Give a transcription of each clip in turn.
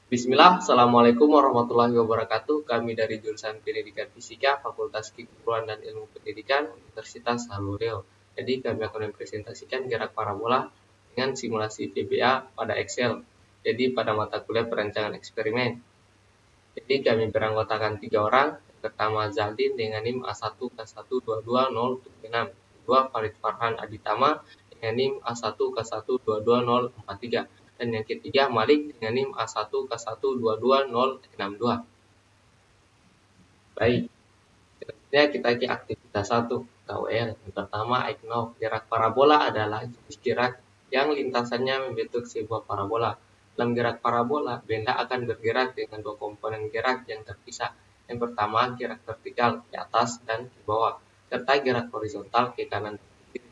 Bismillah, Assalamualaikum warahmatullahi wabarakatuh. Kami dari jurusan Pendidikan Fisika, Fakultas Keguruan dan Ilmu Pendidikan, Universitas Halureo. Jadi kami akan mempresentasikan gerak parabola dengan simulasi VBA pada Excel. Jadi pada mata kuliah perancangan eksperimen. Jadi kami beranggotakan 3 orang. Yang pertama Zaldin dengan NIM A1K122076. Kedua Farid Farhan Aditama dengan NIM A1K122043. Dan yang ketiga Malik dengan NIM A1K122062. Baik, selanjutnya kita ke aktivitas 1 KWL. Yang pertama ignore. Gerak parabola adalah jenis gerak yang lintasannya membentuk sebuah parabola. Dalam gerak parabola, benda akan bergerak dengan dua komponen gerak yang terpisah. Yang pertama, gerak vertikal ke atas dan ke bawah, serta gerak horizontal ke kanan dan kiri.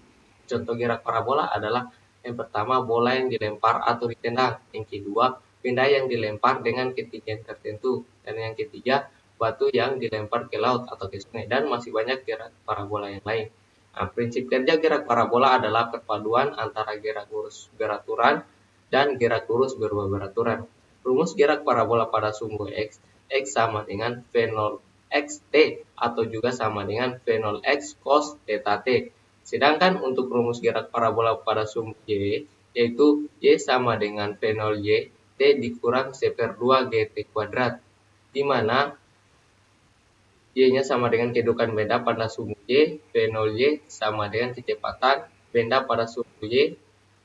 Contoh gerak parabola adalah yang pertama, bola yang dilempar atau ditendang. Yang kedua, benda yang dilempar dengan ketinggian tertentu. Dan yang ketiga, batu yang dilempar ke laut atau ke sungai. Dan masih banyak gerak parabola yang lain. Nah, prinsip kerja gerak parabola adalah perpaduan antara gerak lurus beraturan dan gerak lurus berubah beraturan. Rumus gerak parabola pada sumbu X, X sama dengan V0 XT atau juga sama dengan V0 X cos theta T. Sedangkan untuk rumus gerak parabola pada sumbu Y, yaitu Y sama dengan V0 Y, T dikurang C/2 GT kuadrat, di mana Y-nya sama dengan kedudukan benda pada sumbu Y, V0Y sama dengan kecepatan benda pada sumbu Y,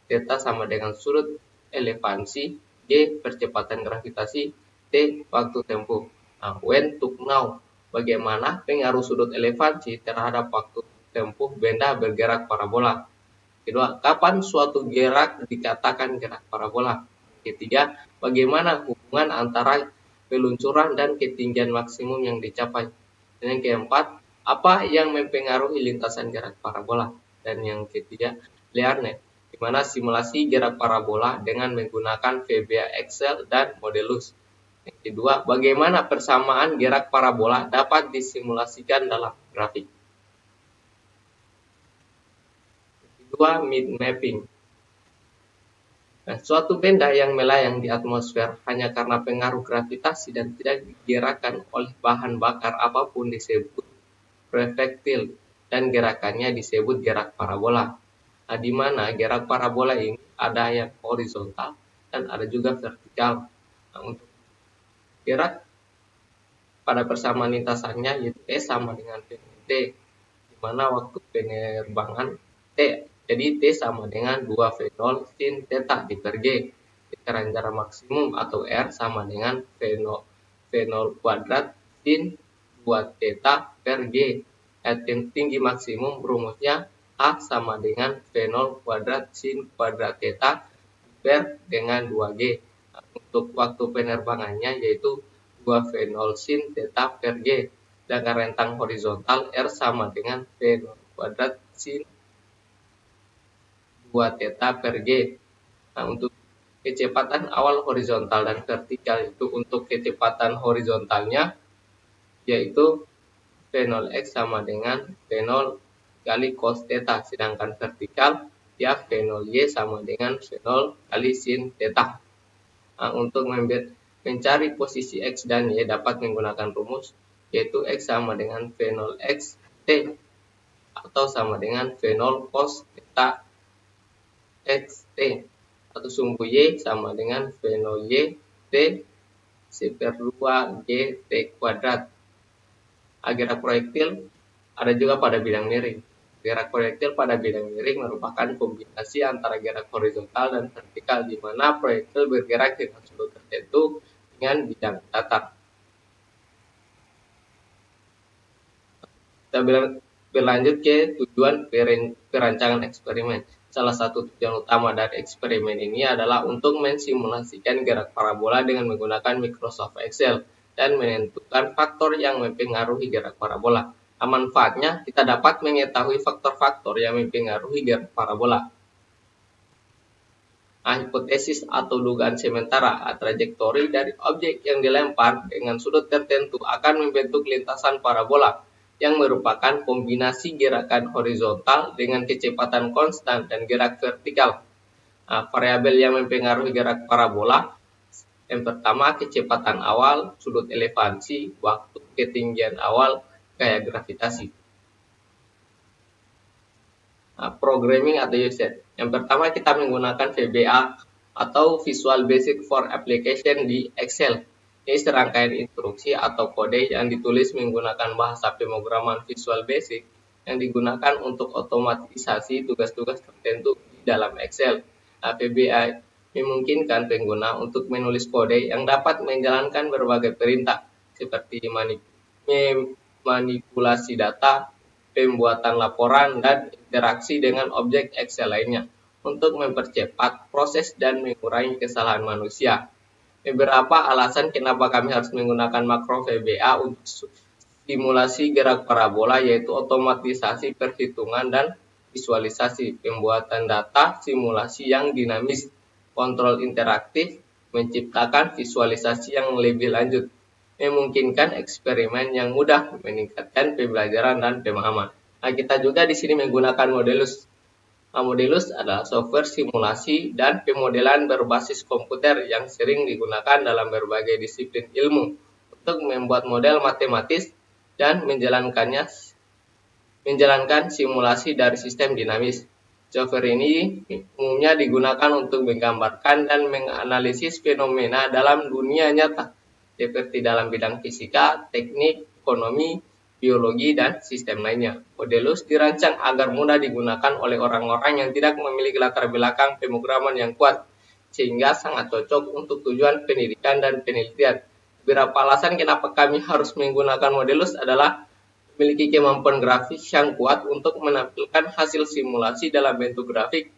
theta sama dengan sudut elevasi, G percepatan gravitasi, T waktu tempuh. Nah, when to now, bagaimana pengaruh sudut elevasi terhadap waktu tempuh benda bergerak parabola. Kedua, kapan suatu gerak dikatakan gerak parabola. Ketiga, bagaimana hubungan antara peluncuran dan ketinggian maksimum yang dicapai. Dan yang keempat, apa yang mempengaruhi lintasan gerak parabola. Dan yang ketiga, LearNet, di mana simulasi gerak parabola dengan menggunakan VBA Excel dan Modelus. Yang kedua, bagaimana persamaan gerak parabola dapat disimulasikan dalam grafik. Kedua, mid mapping. Nah, suatu benda yang melayang di atmosfer hanya karena pengaruh gravitasi dan tidak digerakkan oleh bahan bakar apapun disebut projektil dan gerakannya disebut gerak parabola. Nah, di mana gerak parabola ini ada yang horizontal dan ada juga vertikal. Nah, untuk gerak pada persamaan lintasannya yaitu S sama dengan T, di mana waktu penerbangan T. Jadi T sama dengan 2 V0 sin theta di per G. Sekarang jarak maksimum atau R sama dengan V0 kuadrat sin 2 theta per G. Tinggi maksimum rumusnya A sama dengan V0 kuadrat sin kuadrat theta per dengan 2G. Nah, untuk waktu penerbangannya yaitu 2 V0 sin theta per G. Sedangkan rentang horizontal R sama dengan V0 kuadrat sin 2 theta per G. Nah, untuk kecepatan awal horizontal dan vertikal itu untuk kecepatan horizontalnya yaitu V0x sama dengan V0 kali cos theta, sedangkan vertikal ya V0y sama dengan V0 kali sin theta. Nah, untuk mencari posisi X dan Y dapat menggunakan rumus yaitu X sama dengan V0x T atau sama dengan V0 cos theta XT, atau sumbu Y sama dengan V0Y T C/2 GT kuadrat. Gerak proyektil ada juga pada bidang miring. Gerak proyektil pada bidang miring merupakan kombinasi antara gerak horizontal dan vertikal, di mana proyektil bergerak dengan sudut tertentu dengan bidang datar. Kita berlanjut ke tujuan perancangan eksperimen. Salah satu tujuan utama dari eksperimen ini adalah untuk mensimulasikan gerak parabola dengan menggunakan Microsoft Excel dan menentukan faktor yang mempengaruhi gerak parabola. Manfaatnya, kita dapat mengetahui faktor-faktor yang mempengaruhi gerak parabola. Hipotesis atau dugaan sementara, trajektori dari objek yang dilempar dengan sudut tertentu akan membentuk lintasan parabola yang merupakan kombinasi gerakan horizontal dengan kecepatan konstan dan gerak vertikal. Variabel yang mempengaruhi gerak parabola Yang pertama, kecepatan awal, sudut elevasi, waktu, ketinggian awal, gaya gravitasi. Nah, programming atau usage. Yang pertama, kita menggunakan VBA atau Visual Basic for Application di Excel. Ini serangkaian instruksi atau kode yang ditulis menggunakan bahasa pemrograman Visual Basic yang digunakan untuk otomatisasi tugas-tugas tertentu di dalam Excel. Nah, VBA memungkinkan pengguna untuk menulis kode yang dapat menjalankan berbagai perintah seperti manipulasi data, pembuatan laporan, dan interaksi dengan objek Excel lainnya untuk mempercepat proses dan mengurangi kesalahan manusia. Beberapa alasan kenapa kami harus menggunakan makro VBA untuk simulasi gerak parabola yaitu otomatisasi perhitungan dan visualisasi, pembuatan data, simulasi yang dinamis, kontrol interaktif, menciptakan visualisasi yang lebih lanjut, memungkinkan eksperimen yang mudah, meningkatkan pembelajaran dan pemahaman. Nah, kita juga di sini menggunakan Modelus. Nah, Modelus adalah software simulasi dan pemodelan berbasis komputer yang sering digunakan dalam berbagai disiplin ilmu untuk membuat model matematis dan menjalankan simulasi dari sistem dinamis. Software ini umumnya digunakan untuk menggambarkan dan menganalisis fenomena dalam dunia nyata, seperti dalam bidang fisika, teknik, ekonomi, biologi, dan sistem lainnya. Modelus dirancang agar mudah digunakan oleh orang-orang yang tidak memiliki latar belakang pemrograman yang kuat, sehingga sangat cocok untuk tujuan pendidikan dan penelitian. Beberapa alasan kenapa kami harus menggunakan Modelus adalah memiliki kemampuan grafis yang kuat untuk menampilkan hasil simulasi dalam bentuk grafik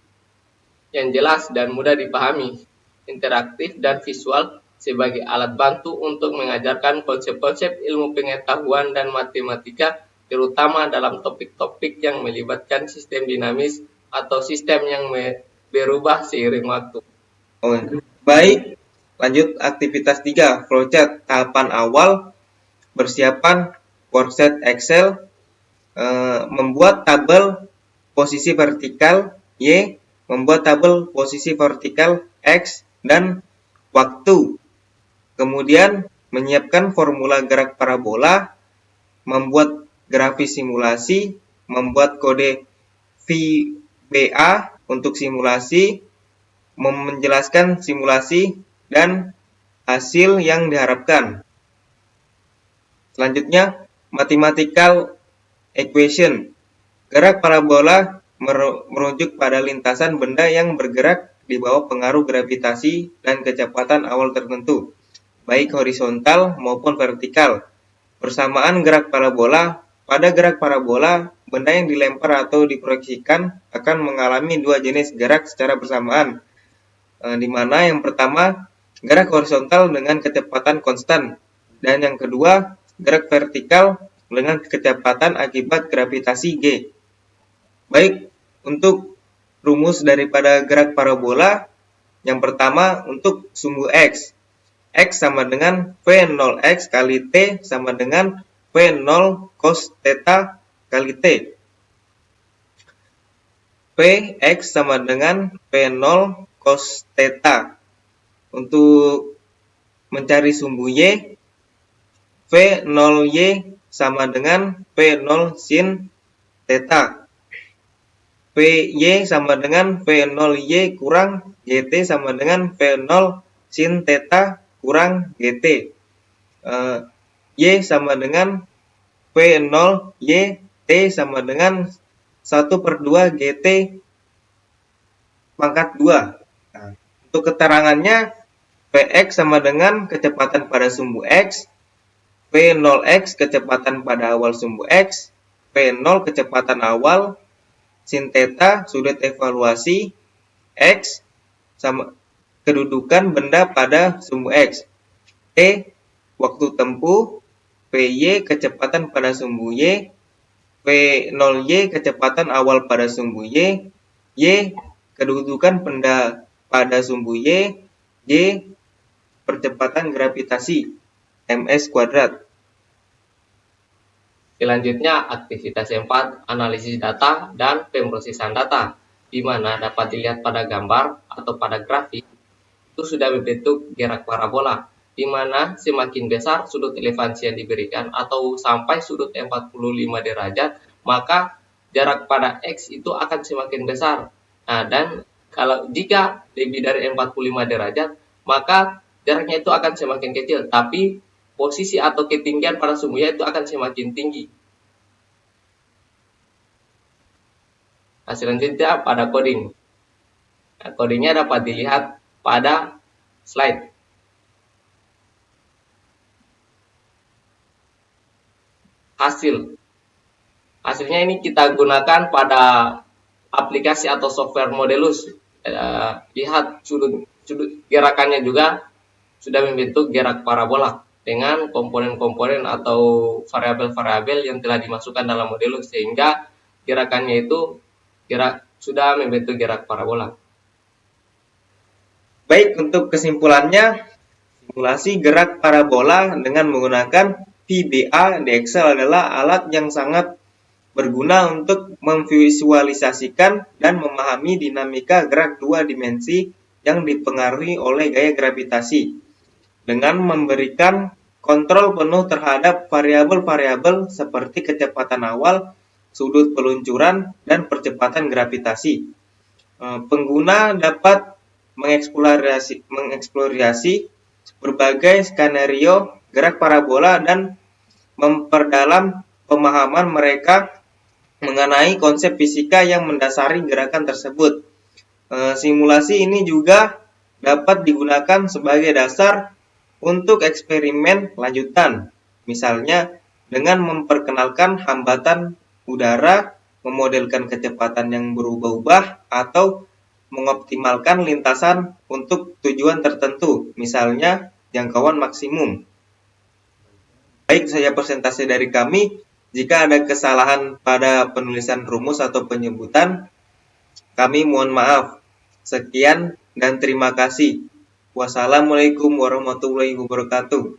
yang jelas dan mudah dipahami, interaktif dan visual sebagai alat bantu untuk mengajarkan konsep-konsep ilmu pengetahuan dan matematika, terutama dalam topik-topik yang melibatkan sistem dinamis atau sistem yang berubah seiring waktu. Baik, lanjut aktivitas 3, flowchart. Tahapan awal, persiapan worksheet Excel, membuat tabel posisi vertikal Y, membuat tabel posisi vertikal X, dan waktu. Kemudian menyiapkan formula gerak parabola, membuat grafis simulasi, membuat kode VBA untuk simulasi, menjelaskan simulasi dan hasil yang diharapkan. Selanjutnya, mathematical equation. Gerak parabola merujuk pada lintasan benda yang bergerak di bawah pengaruh gravitasi dan kecepatan awal tertentu, baik horizontal maupun vertikal. Persamaan gerak parabola. Pada gerak parabola, benda yang dilempar atau diproyeksikan akan mengalami dua jenis gerak secara bersamaan, di mana yang pertama gerak horizontal dengan kecepatan konstan, dan yang kedua gerak vertikal dengan kecepatan akibat gravitasi G. Baik, untuk rumus daripada gerak parabola, yang pertama untuk sumbu X. X sama dengan V0X kali T sama dengan V0 cos theta kali T. Px sama dengan V0 cos theta. Untuk mencari sumbu Y, V0Y sama dengan V0 sin theta. Py sama dengan V0Y kurang GT sama dengan V0 sin theta kurang GT. Y sama dengan V0Y, T sama dengan 1/2 GT pangkat 2. Nah, untuk keterangannya, Vx sama dengan kecepatan pada sumbu X, V0x kecepatan pada awal sumbu X, V0 kecepatan awal, sin theta sudut evaluasi, X sama kedudukan benda pada sumbu X, T waktu tempuh, Vy kecepatan pada sumbu Y, V0y kecepatan awal pada sumbu Y, Y kedudukan benda pada sumbu Y, Y percepatan gravitasi, ms kuadrat. Selanjutnya, aktivitas 4, analisis data dan pemrosesan data, di mana dapat dilihat pada gambar atau pada grafik itu sudah membentuk gerak parabola, di mana semakin besar sudut elevasi yang diberikan atau sampai sudut 45 derajat, maka jarak pada X itu akan semakin besar. Nah, dan kalau jika lebih dari 45 derajat, maka jaraknya itu akan semakin kecil, tapi posisi atau ketinggian pada sumbunya itu akan semakin tinggi. Nah, selanjutnya pada coding. Nah, codingnya dapat dilihat pada slide. Hasilnya ini kita gunakan pada aplikasi atau software Modelus. Lihat sudut gerakannya juga sudah membentuk gerak parabola dengan komponen-komponen atau variabel-variabel yang telah dimasukkan dalam Modelus, sehingga gerakannya itu sudah membentuk gerak parabola. Baik, untuk kesimpulannya, simulasi gerak parabola dengan menggunakan VBA di Excel adalah alat yang sangat berguna untuk memvisualisasikan dan memahami dinamika gerak dua dimensi yang dipengaruhi oleh gaya gravitasi, dengan memberikan kontrol penuh terhadap variabel-variabel seperti kecepatan awal, sudut peluncuran, dan percepatan gravitasi. Pengguna dapat mengeksplorasi berbagai skenario gerak parabola dan memperdalam pemahaman mereka mengenai konsep fisika yang mendasari gerakan tersebut. Simulasi ini juga dapat digunakan sebagai dasar untuk eksperimen lanjutan, misalnya dengan memperkenalkan hambatan udara, memodelkan kecepatan yang berubah-ubah, atau mengoptimalkan lintasan untuk tujuan tertentu, misalnya jangkauan maksimum. Baik, saja presentasi dari kami. Jika ada kesalahan pada penulisan rumus atau penyebutan, kami mohon maaf. Sekian dan terima kasih. Wassalamualaikum warahmatullahi wabarakatuh.